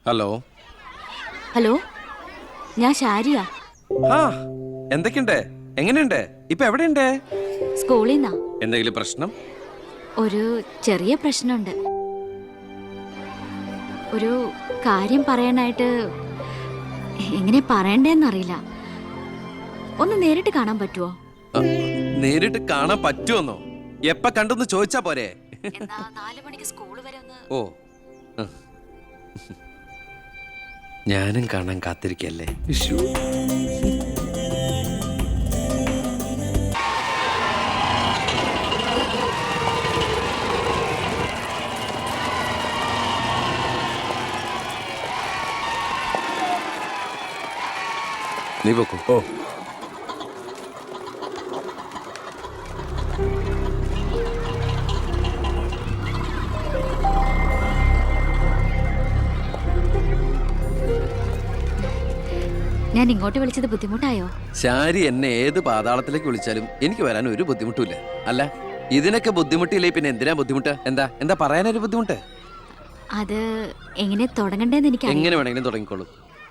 Hello hello, ഞാൻ ഷാരിയ. ആ എന്തൊക്കെയുണ്ട്? എങ്ങനെയുണ്ട്? ഇപ്പൊ എവിടെയുണ്ട്? സ്കൂളിൽ നിന്നാ. എന്തെങ്കിലും പ്രശ്നം? ഒരു ചെറിയ പ്രശ്നമുണ്ട്. ഒരു കാര്യം പറയാനായിട്ട് എങ്ങനെ പറയണ്ടേന്നറിയില്ല. ഒന്ന് നേരിട്ട് കാണാൻ പറ്റുമോ? നേരിട്ട് കാണാൻ പറ്റുമെന്നോ? എപ്പ കണ്ടെന്ന് ചോദിച്ചാ പോരെ? 4 മണിക്ക് സ്കൂൾ വരെ ഒന്ന്. ഓ, ഞാനും കാണാൻ കാത്തിരിക്കല്ലേ. നീ പോക്കോ. ഓ, ഞാൻ ഇങ്ങോട്ട് വിളിച്ചത് ബുദ്ധിമുട്ടായോ? ശാരി എന്നെ ഏത് പാതാളത്തിലേക്ക് വിളിച്ചാലും എനിക്ക് വരാൻ ഒരു ബുദ്ധിമുട്ടില്ല. അല്ല, ഇതിനൊക്കെ ബുദ്ധിമുട്ടില്ലേ പിന്നെ എന്തിനാ ബുദ്ധിമുട്ട്? എന്താ പറയാനൊരു ബുദ്ധിമുട്ട്? അത് എങ്ങനെ തുടങ്ങണ്ടേന്ന് എനിക്ക് എങ്ങനെ വേണമെങ്കിലും തുടങ്ങിക്കോളൂ.